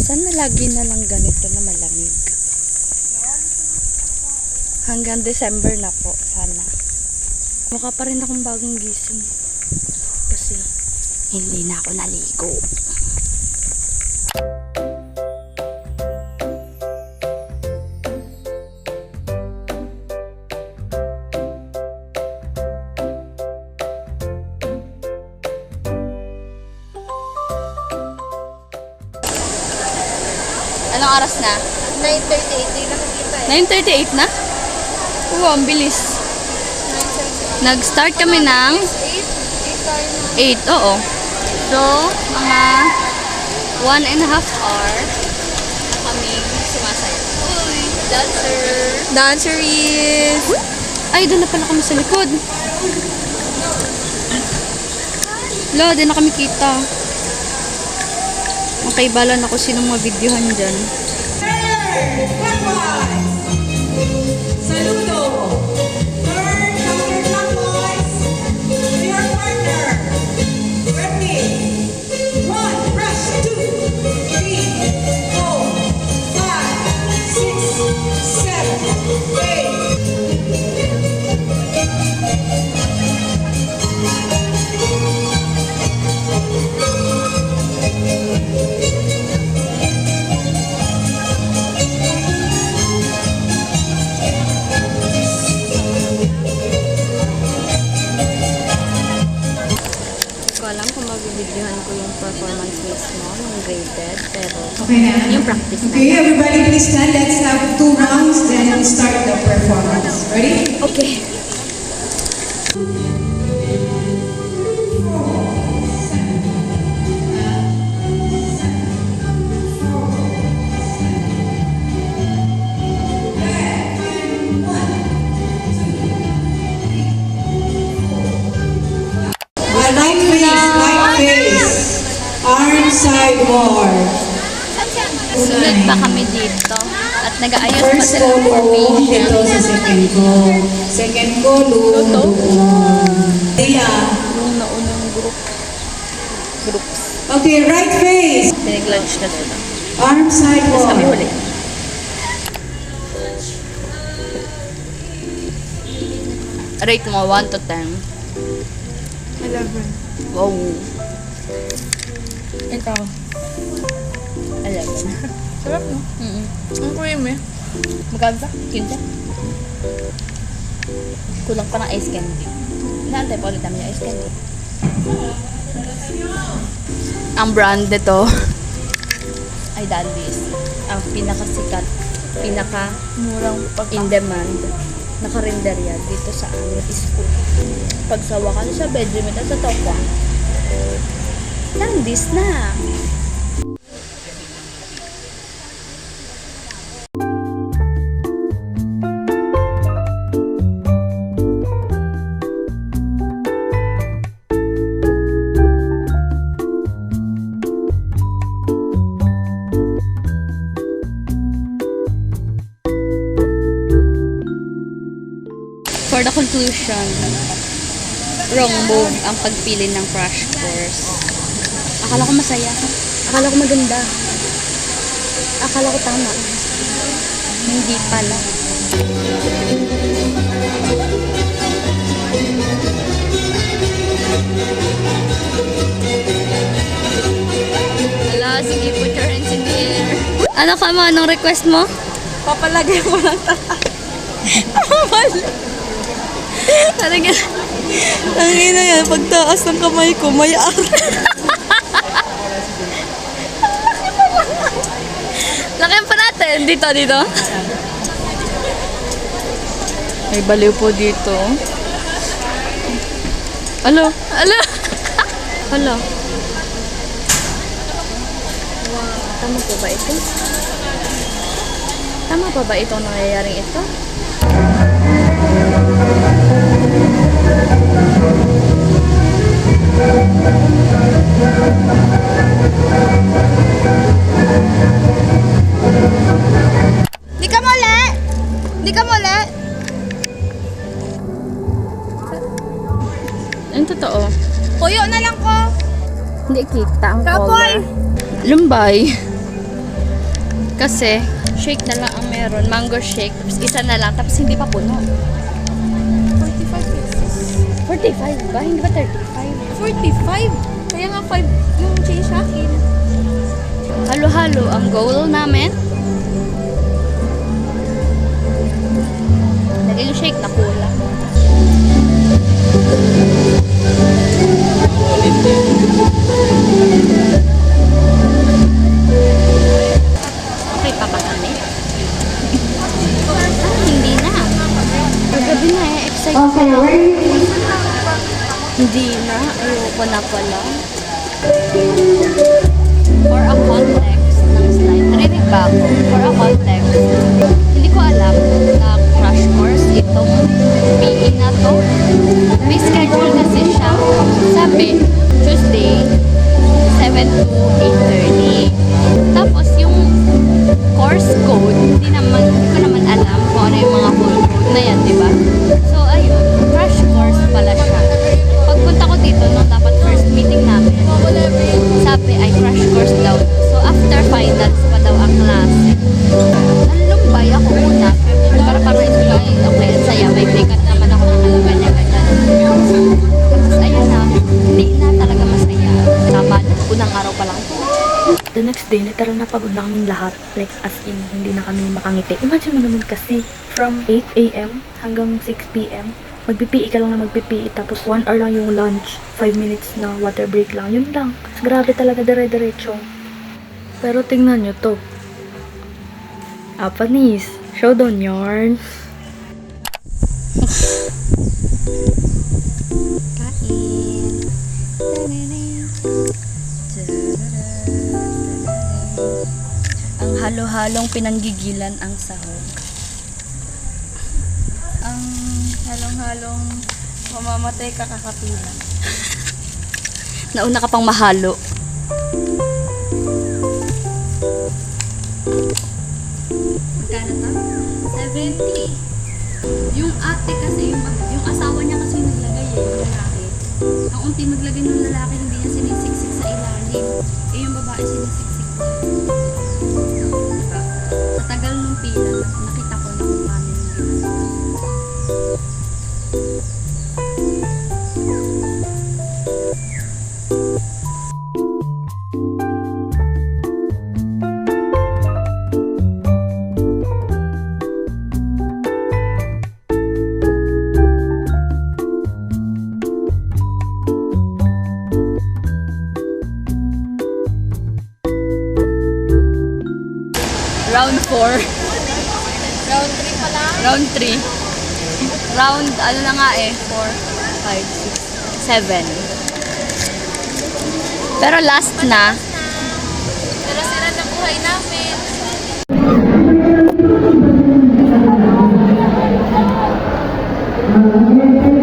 Sana lagi na lang ganito na malamig. Hanggang December na po, sana. Mukha pa rin akong bagong gising. Kasi hindi na ako naligo. Anong oras na? 9:38. Hindi nakikita eh. 9:38 na? Oo, ang bilis. Nag-start kami ng 8, oo. So, mga 1.5 hour na kami sumasayaw. Uy, dancer! Danceries! Ay, doon na pala kami sa likod. Lo, di na kami kita. Makaibalan ako sinong mga videohan dyan. Saludo. Turn counterclockwise to your partner. Ready? 1, rush, 2, 3, 4, 5, 6, Alam kung mabibidyohan ko yung performance mismo, yung graded, pero Okay na? yung practice na. Okay, everybody please stand. Let's have 2 rounds, then start the performance. Ready? Okay. Right face. Arm side more. Sunod pa kami dito at nag-aayos pa First sila ko ng formation. dito sa second ko. Second ko, doon. Dia. Yung naunang groups. Okay, right face. Pinag-lunch na sila. Arm side Tapos kami more. huli. Rate mo 1 to 10. 11. Wow. Ikaw. 11. Sarap no? Ang creamy. Maganda? 15? Kulang pa ng ice candy. Inaantay pa ulit namin yung ice candy. Ang brand nito ay Dalby's. Ang pinakasikat, Murang in demand na karinderya dito sa amin is food. Pagsawa ka sa bedroom ito sa Tokwa, Dalby's na. For the conclusion, wrong move ang pagpili ng crash course. Akala ko masaya. Akala ko maganda. Akala ko tama. Hindi pala. Hala, sige, put your hands in the air. Ano ka mo? Anong request mo? Papalagay mo lang Talaga. Ang ina yan, pagtaas ng kamay ko, may ar. Lakihan pa natin. Dito. May baliw po dito. Alo. Alo. Wow. Tama po ba ito? Tama pa ba itong nangyayaring ito? Di ka muli! Di ka muli! Ang totoo. Puyo na lang ko! Hindi kita ang Kapoy! color. Lumbay. Kasi, shake na lang ang meron. Mango shake. Tapos isa na lang. Tapos hindi pa puno. 45 pesos. 45 ba? Hindi ba 35? 45? Kaya nga 5 yung change sa akin. Halo-halo ang goal namin. Naging shake na kulang. Okay pa ba kami? Hindi na. Kagabi na excited Okay, ako. ready? Hindi na. Ayoko na pala. For a context ng slide. Narinig ba ako? For a context. Hindi ko alam na crash course itong PE na to. May schedule kasi siya. Sabi, Tuesday, 7 to 8:30. Tapos yung course code, hindi ko naman alam kung ano yung mga whole code na yan, di ba? So, ayun, crash course pala siya. Pagpunta ko dito, nung dapat first meeting namin, sabi ay crash course daw. So, after finals pa daw ang klase. Nalumbay ako una. Para parang ito lang, okay, ang saya. May pikat naman ako ng alam, ganyan-ganyan. Tapos, ayun na, hindi na talaga masaya. Tama, unang araw pa lang. The next day, literal na pagod na kaming lahat. Like, as in, hindi na kami makangiti. Imagine mo naman kasi, from 8 a.m. hanggang 6 p.m., magpipi ka lang na magpipi, tapos 1 hour lang yung lunch, 5 minutes na water break lang, yun lang. Grabe talaga, dire-diretso. Pero tingnan nyo to. Apanis, showdown yarn. Ang halo-halong pinanggigilan ang sahog. Ang halong-halong mamamatay ka kakapilan. Nauna ka pang mahalo. Magkano to? 70. Yung ate kasi, yung asawa niya kasi yung naglagay yung lalaki. Ang unti maglagay ng lalaki, hindi niya sinisiksik sa ilalim. Yung babae sinisiksik niya. Diba? Sa tagal nung pila, nakita ko na kung paano yung ginagawa. Round 4. Round 3 pa lang. Round 3. Round, ano na nga eh, 4, 5, 6, 7. Pero last na. Pero sira na buhay namin. Okay.